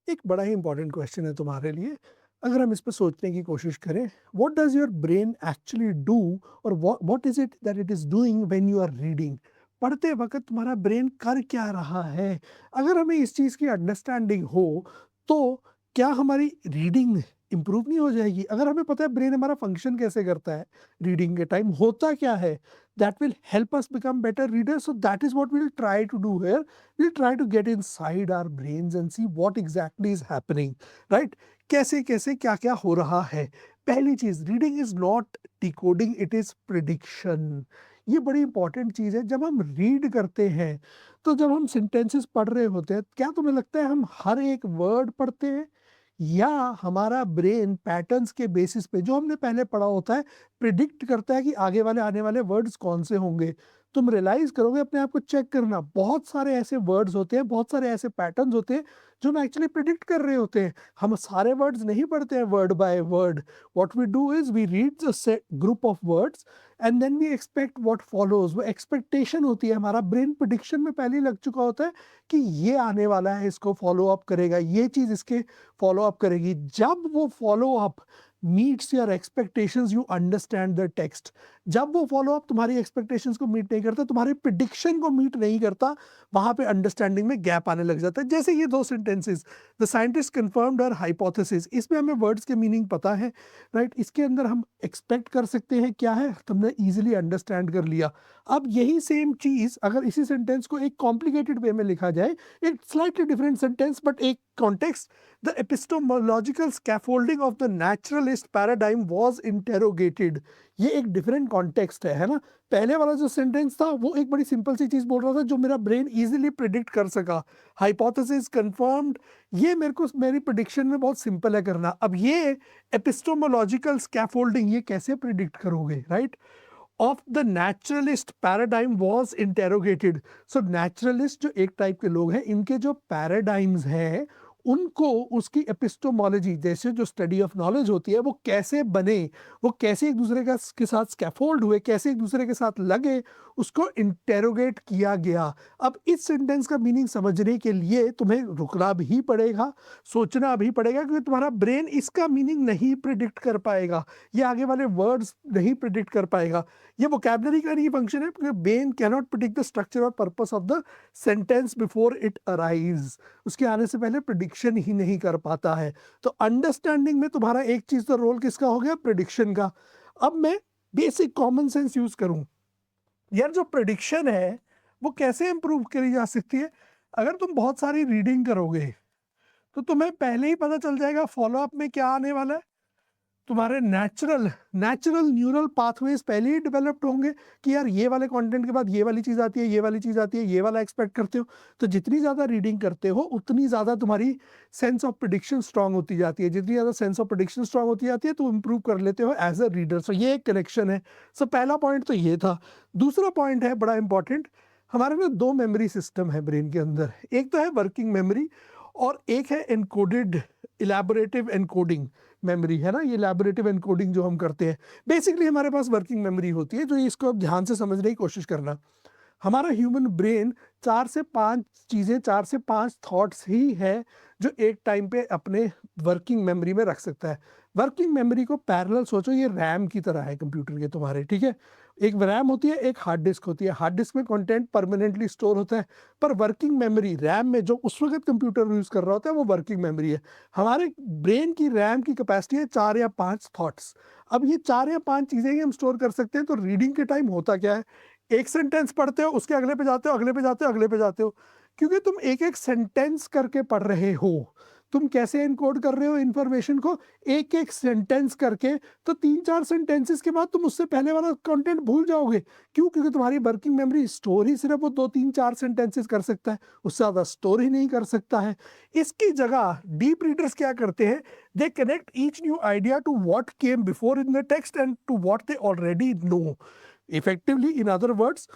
एक बड़ा ही important question है तुम्हारे लिए। अगर हम इस पे सोचने की कोशिश करें, what does your brain actually do, और what is it that it is doing when you are reading. पढ़ते वक्त तुम्हारा ब्रेन कर क्या रहा है। अगर हमें इस चीज़ की अंडरस्टैंडिंग हो तो क्या हमारी रीडिंग इंप्रूव नहीं हो जाएगी। अगर हमें पता है ब्रेन हमारा फंक्शन कैसे करता है, रीडिंग के टाइम होता क्या है, that will help us become better reader. So that is what we'll try to do here. we'll try to get inside our brains and see what exactly is happening, right? कैसे कैसे क्या क्या हो रहा है। पहली चीज, reading is not decoding, it is prediction. ये बड़ी इंपॉर्टेंट चीज है। जब हम रीड करते हैं, तो जब हम सेंटेंसेस पढ़ रहे होते हैं, क्या तुम्हें लगता है हम हर एक वर्ड पढ़ते हैं, या हमारा ब्रेन पैटर्न्स के बेसिस पे जो हमने पहले पढ़ा होता है प्रिडिक्ट करता है कि आगे वाले आने वाले वर्ड्स कौन से होंगे। तुम रियलाइज करोगे, अपने आप को चेक करना, बहुत सारे ऐसे वर्ड्स होते हैं, बहुत सारे ऐसे पैटर्न्स होते हैं जो हम एक्चुअली प्रिडिक्ट कर रहे होते हैं। हम सारे वर्ड्स नहीं पढ़ते हैं word by word. What we do is we read the set group of words and then we expect what follows. वो एक्सपेक्टेशन होती है, हमारा ब्रेन प्रिडिक्शन में पहले ही लग चुका होता है कि ये आने वाला है, इसको फॉलो अप करेगा, ये चीज इसके फॉलो अप करेगी। जब वो follow up meets your expectations, you understand the text. जब वो फॉलो अप तुम्हारी एक्सपेक्टेशंस को मीट नहीं करता, तुम्हारी प्रिडिक्शन को मीट नहीं करता, वहां पे अंडरस्टैंडिंग में गैप आने लग जाता है। जैसे ये दो sentences, the scientist confirmed her hypothesis, इसमें हमें वर्ड्स के मीनिंग पता है, राइट? इसके अंदर हम एक्सपेक्ट कर सकते हैं क्या है, तुमने इजीली अंडरस्टैंड कर लिया। अब यही सेम चीज अगर इसी सेंटेंस को एक कॉम्प्लिकेटेड वे में लिखा जाए, एक स्लाइटली डिफरेंट सेंटेंस बट एक context, the epistemological scaffolding of the naturalist paradigm was interrogated। ये एक डिफरेंट कॉन्टेक्स्ट है ना। पहले वाला जो सेंटेंस था वो एक बड़ी सिंपल सी चीज बोल रहा था जो मेरा ब्रेन इजीली प्रिडिक्ट कर सका, हाइपोथेसिस कंफर्म्ड। ये मेरे को मेरी प्रिडिक्शन में बहुत सिंपल है करना। अब ये एपिस्टोमोलॉजिकल स्कैफोल्डिंग, ये कैसे प्रिडिक्ट करोगे, right? Of the naturalist paradigm was interrogated. So naturalist जो एक टाइप के लोग हैं, इनके जो पैराडाइम्स हैं उनको उसकी एपिस्टोमोलॉजी, जैसे जो स्टडी ऑफ नॉलेज होती है, वो कैसे बने, वो कैसे एक दूसरे का के साथ स्कैफोल्ड हुए, कैसे एक दूसरे के साथ लगे, उसको इंटेरोगेट किया गया। अब इस सेंटेंस का मीनिंग समझने के लिए तुम्हें रुकना भी पड़ेगा, सोचना भी पड़ेगा, क्योंकि तुम्हारा ब्रेन इसका मीनिंग नहीं प्रिडिक्ट कर पाएगा, ये आगे वाले वर्ड्स नहीं प्रिडिक्ट कर पाएगा। ये वोकैबुलरी का नहीं फंक्शन है, क्योंकि brain can not predict the structure और purpose of the sentence before it arise. उसके आने से पहले प्रिडिक्शन ही नहीं कर पाता है। तो अंडरस्टैंडिंग में तुम्हारा एक चीज तो रोल किसका हो गया, प्रिडिक्शन का। अब मैं बेसिक कॉमन सेंस यूज करूं, यार जो प्रिडिक्शन है वो कैसे इंप्रूव करी जा सकती है। अगर तुम बहुत सारी रीडिंग करोगे तो तुम्हें पहले ही पता चल जाएगा फॉलो अप में क्या आने वाला है। तुम्हारे नेचुरल नेचुरल न्यूरल पाथवेज पहले ही डेवलप्ड होंगे कि यार ये वाले कंटेंट के बाद ये वाली चीज आती है, ये वाली चीज आती है, ये वाला एक्सपेक्ट करते हो। तो जितनी ज्यादा रीडिंग करते हो उतनी ज्यादा तुम्हारी सेंस ऑफ प्रिडिक्शन स्ट्रांग होती जाती है। जितनी ज्यादा सेंस ऑफ प्रिडिक्शन स्ट्रांग होती जाती है तो इंप्रूव कर लेते हो एज अ रीडर। सो ये एक कनेक्शन है। सो पहला पॉइंट तो ये था। दूसरा पॉइंट है बड़ा इंपॉर्टेंट। हमारे में दो मेमोरी सिस्टम है ब्रेन के अंदर। एक तो है वर्किंग मेमोरी और एक है एनकोडेड इलेबोरेटिव एनकोडिंग मेमोरी, है ना। ये इलेबोरेटिव एनकोडिंग जो हम करते हैं, बेसिकली हमारे पास वर्किंग मेमोरी होती है। जो इसको अब ध्यान से समझने की कोशिश करना, हमारा ह्यूमन ब्रेन 4 से 5 चीज़ें, 4 से 5 थॉट्स ही है जो एक टाइम पे अपने वर्किंग मेमोरी में रख सकता है। वर्किंग मेमोरी को पैरेलल सोचो, ये रैम की तरह है कंप्यूटर के तुम्हारे, ठीक है। एक रैम होती है, एक हार्ड डिस्क होती है। हार्ड डिस्क में कंटेंट परमानेंटली स्टोर होता है, पर वर्किंग मेमोरी रैम में जो उस वक्त कंप्यूटर यूज कर रहा होता है वो वर्किंग मेमोरी है। हमारे ब्रेन की रैम की कैपेसिटी है 4 या 5 थॉट्स। अब ये 4 या 5 चीजें ही हम स्टोर कर सकते हैं। तो रीडिंग के टाइम होता क्या है, एक सेंटेंस पढ़ते हो, उसके अगले पे जाते हो, अगले पे जाते हो, अगले पे जाते हो, क्योंकि तुम एक एक सेंटेंस करके पढ़ रहे हो। तुम कैसे इनकोड कर रहे हो इंफॉर्मेशन को, एक एक सेंटेंस करके। तो 3-4 सेंटेंसेस के बाद तुम उससे पहले वाला कंटेंट भूल जाओगे। क्यों? क्योंकि तुम्हारी वर्किंग मेमोरी स्टोर ही सिर्फ वो 2-3-4 सेंटेंसेस कर सकता है, उससे ज्यादा स्टोर ही नहीं कर सकता है। इसकी जगह डीप रीडर्स क्या करते हैं, they connect each new idea to what came before in the text and to what they already know. Effectively, in other words,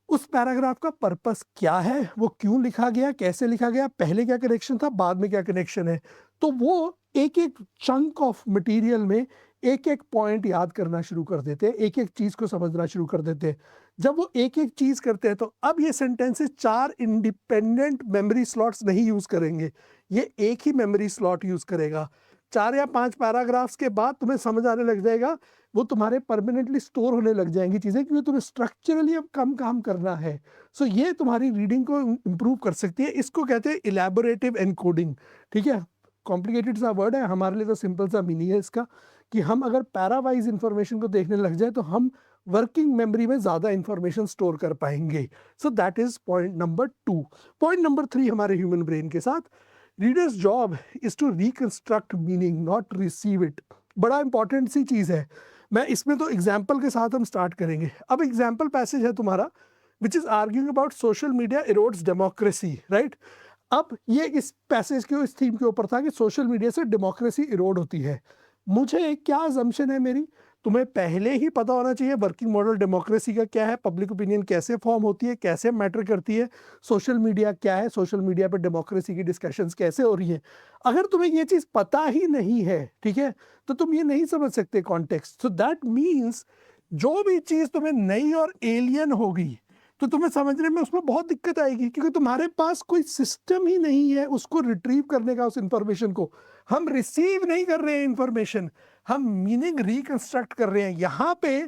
उस पैराग्राफ का पर्पस क्या है, वो क्यों लिखा गया, कैसे लिखा गया, पहले क्या कनेक्शन था, बाद में क्या कनेक्शन है। तो वो एक एक चंक ऑफ मटेरियल में एक एक पॉइंट याद करना शुरू कर देते हैं, एक एक चीज को समझना शुरू कर देते हैं। जब वो एक-एक चीज़ करते हैं, तो अब ये सेंटेंसेस 4 इंडिपेंडेंट मेमोरी स्लॉट्स नहीं यूज़ करेंगे, ये एक ही मेमोरी स्लॉट यूज़ करेगा। 4 या 5 पैराग्राफ्स के बाद तुम्हें समझ आने लग जाएगा, वो तुम्हारे परमानेंटली स्टोर होने लग जाएँगी चीज़ें, क्योंकि तुम्हें स्ट्रक्चरली अब कम काम करना है। सो ये तुम्हारी रीडिंग को इम्प्रूव कर सकती है। इसको कहते हैं इलैबोरेटिव एन्कोडिंग, ठीक है? कॉम्प्लिकेटेड सा वर्ड है, हमारे लिए तो सिंपल सा मीनिंग है इसका, कि हम अगर पैरा वाइज़ इन्फॉर्मेशन को देखने लग जाएँ, तो हम वर्किंग मेमोरी में ज़्यादा इन्फॉर्मेशन स्टोर कर पाएँगे। So that is point number 2। Point number 3 हमारे ह्यूमन ब्रेन के साथ, readers job is to reconstruct meaning, not receive it. बड़ा इंपॉर्टेंट सी चीज़ है। मैं इसमें तो एग्जाम्पल के साथ हम स्टार्ट करेंगे। अब एग्जाम्पल पैसेज है तुम्हारा, which is arguing about social media erodes democracy, right? अब ये इस पैसेज के इस थीम के ऊपर था कि सोशल मीडिया से डेमोक्रेसी इरोड होती है। मुझे क्या अजम्पशन है मेरी, तुम्हें पहले ही पता होना चाहिए वर्किंग मॉडल डेमोक्रेसी का क्या है, पब्लिक ओपिनियन कैसे फॉर्म होती है, कैसे मैटर करती है, सोशल मीडिया क्या है, सोशल मीडिया पर डेमोक्रेसी की डिस्कशंस कैसे हो रही है। अगर तुम्हें ये चीज़ पता ही नहीं है, ठीक है, तो तुम ये नहीं समझ सकते कॉन्टेक्स्ट। सो दैट मीन्स जो भी चीज़ तुम्हें नई और एलियन होगी, तो तुम्हें समझने में उसमें बहुत दिक्कत आएगी, क्योंकि तुम्हारे पास कोई सिस्टम ही नहीं है उसको रिट्रीव करने का, उस इंफॉर्मेशन को। हम रिसीव नहीं कर रहे हैं इंफॉर्मेशन, हम मीनिंग रिकंस्ट्रक्ट कर रहे हैं। यहाँ पे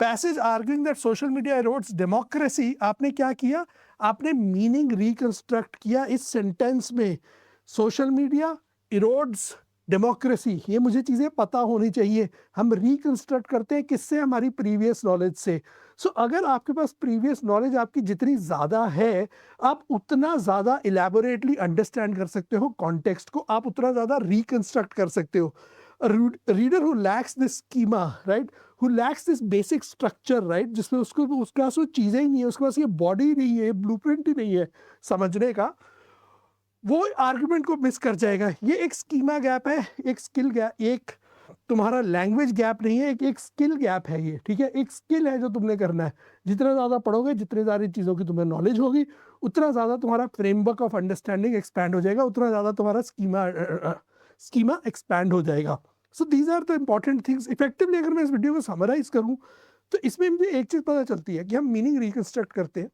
passage arguing that social media erodes democracy, आपने क्या किया, आपने मीनिंग रिकंस्ट्रक्ट किया इस सेंटेंस में। सोशल मीडिया इरोड्स डेमोक्रेसी, ये मुझे चीज़ें पता होनी चाहिए। हम रिकंस्ट्रक्ट करते हैं किससे, हमारी प्रीवियस नॉलेज से। सो अगर आपके पास प्रीवियस नॉलेज आपकी जितनी ज़्यादा है, आप उतना ज़्यादा इलैबोरेटली अंडरस्टैंड कर सकते हो कॉन्टेक्स्ट को, आप उतना ज़्यादा रिकंस्ट्रक्ट कर सकते हो। Reader who lakhs this schema, right, who lakhs this basic structure, right, जिसमें उसको उसके पास वो चीज़ें ही नहीं है, उसके पास ये बॉडी नहीं है, ब्लूप्रिंट ही नहीं है समझने का, वो आर्गुमेंट को मिस कर जाएगा। ये एक स्कीमा गैप है, एक स्किल गैप, एक तुम्हारा लैंग्वेज गैप नहीं है, एक स्किल गैप है ये, ठीक है? एक स्किल है जो तुमने करना है। जितना ज़्यादा पढ़ोगे, जितनी सारी चीज़ों की तुम्हें नॉलेज होगी, उतना ज़्यादा तुम्हारा फ्रेमवर्क ऑफ अंडरस्टैंडिंग एक्सपैंड हो जाएगा, उतना ज़्यादा तुम्हारा स्कीमा एक्सपैंड हो जाएगा। So these are the important things. Effectively अगर मैं इस वीडियो को समराइज करूँ, तो इसमें मुझे एक चीज़ पता चलती है कि हम मीनिंग रिकंस्ट्रक्ट करते हैं।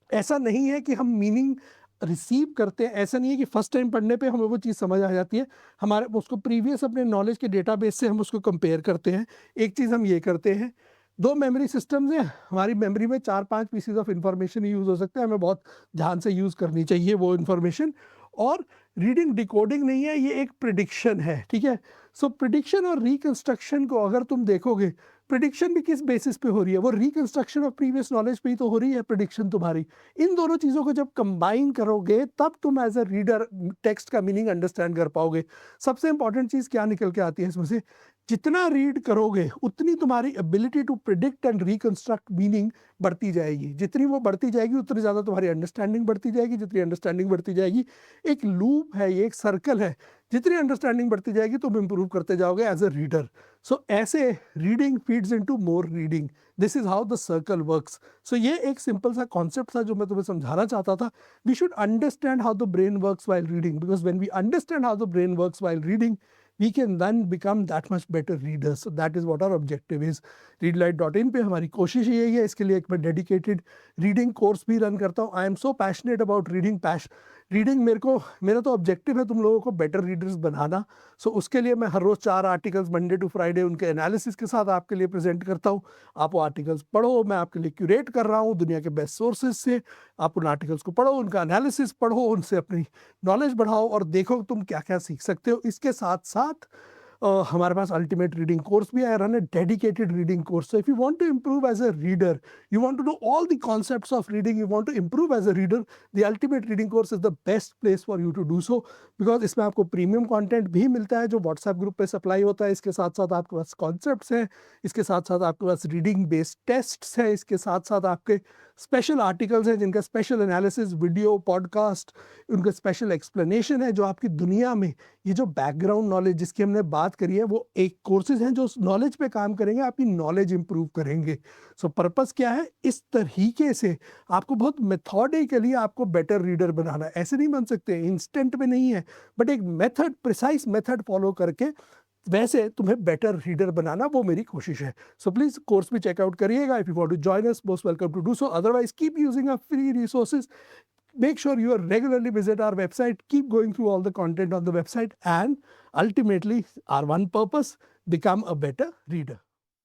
ऐसा नहीं है कि हम मीनिंग रिसीव करते हैं, ऐसा नहीं है कि फर्स्ट टाइम पढ़ने पे हमें वो चीज़ समझ आ जाती है। हमारे उसको प्रीवियस अपने नॉलेज के डेटाबेस से हम उसको कंपेयर करते हैं। एक चीज़ हम ये करते हैं, 2 मेमोरी सिस्टम्स हैं, हमारी मेमोरी में 4-5 पीसेस ऑफ इंफॉर्मेशन यूज़ हो सकते हैं, हमें बहुत ध्यान से यूज़ करनी चाहिए वो इंफॉर्मेशन। और रीडिंग डिकोडिंग नहीं है, ये एक प्रिडिक्शन है, ठीक है? सो प्रिडिक्शन और रिकंस्ट्रक्शन को अगर तुम देखोगे, प्रिडिक्शन भी किस बेसिस पे हो रही है, वो रिकंस्ट्रक्शन ऑफ प्रीवियस नॉलेज पे ही तो हो रही है प्रिडिक्शन तुम्हारी। इन दोनों चीज़ों को जब कंबाइन करोगे, तब तुम एज अ रीडर टेक्स्ट का मीनिंग अंडरस्टैंड कर पाओगे। सबसे इंपॉर्टेंट चीज़ क्या निकल के आती है इसमें से, जितना रीड करोगे उतनी तुम्हारी ability to predict and reconstruct meaning बढ़ती जाएगी। जितनी वो बढ़ती जाएगी, उतनी ज़्यादा तुम्हारी अंडरस्टैंडिंग बढ़ती जाएगी, जितनी अंडरस्टैंडिंग बढ़ती जाएगी, एक लूप है, ये एक सर्कल है, जितनी अंडरस्टैंडिंग बढ़ती जाएगी तुम इंप्रूव करते जाओगे एज अ रीडर। सो ऐसे reading feeds into more reading, this is how the circle works. So ये एक सिंपल सा कॉन्सेप्ट था जो मैं तुम्हें समझाना चाहता था। We should understand how the brain works while reading, because when we understand how the brain works while reading, we can then become that much better readers. So that is what our objective is. readlight.in पे हमारी कोशिश यही है। इसके लिए एक मैं dedicated reading course भी रन करता हूँ। I am so passionate about reading मेरा तो ऑब्जेक्टिव है तुम लोगों को बेटर रीडर्स बनाना। सो उसके लिए मैं हर रोज़ 4 आर्टिकल्स मंडे टू फ्राइडे उनके एनालिसिस के साथ आपके लिए प्रेजेंट करता हूँ। आप वो आर्टिकल्स पढ़ो, मैं आपके लिए क्यूरेट कर रहा हूँ दुनिया के बेस्ट सोर्सेज से। आप उन आर्टिकल्स को पढ़ो, उनका एनालिसिस पढ़ो, उनसे अपनी नॉलेज बढ़ाओ और देखो तुम क्या क्या सीख सकते हो। इसके साथ साथ हमारे पास अल्टीमेट रीडिंग कोर्स भी है, run a dedicated reading course. So if you want to improve as a reader, you want to know all the concepts of reading, you want to improve as a reader, the ultimate reading course is the best place for you to do so, because इसमें आपको premium content भी मिलता है जो WhatsApp group पे supply होता है। इसके साथ साथ आपके पास कॉन्सेप्ट्स हैं, इसके साथ साथ आपके पास रीडिंग बेस्ड टेस्ट्स हैं, इसके साथ साथ आपके स्पेशल आर्टिकल्स हैं जिनका स्पेशल एनालिसिस, वीडियो, पॉडकास्ट, उनका स्पेशल एक्सप्लेनेशन है, जो आपकी दुनिया में ये जो बैकग्राउंड नॉलेज जिसकी हमने बात करी है, वो एक कोर्सेज हैं जो उस नॉलेज पे काम करेंगे, आपकी नॉलेज इंप्रूव करेंगे। सो पर्पस क्या है, इस तरीके से आपको बहुत मेथोडिकली आपको बेटर रीडर बनाना है। ऐसे नहीं बन सकते, इंस्टेंट में नहीं है, बट एक मेथड, प्रिसाइज मेथड फॉलो करके वैसे तुम्हें बेटर रीडर बनाना वो मेरी कोशिश है. सो प्लीज कोर्स भी चेकआउट करिएगा. If you want to join us, most welcome to do so. Otherwise keep using our free resources. Make sure you regularly visit our website, keep going through all the content on the website, and ultimately our one purpose, become a better reader.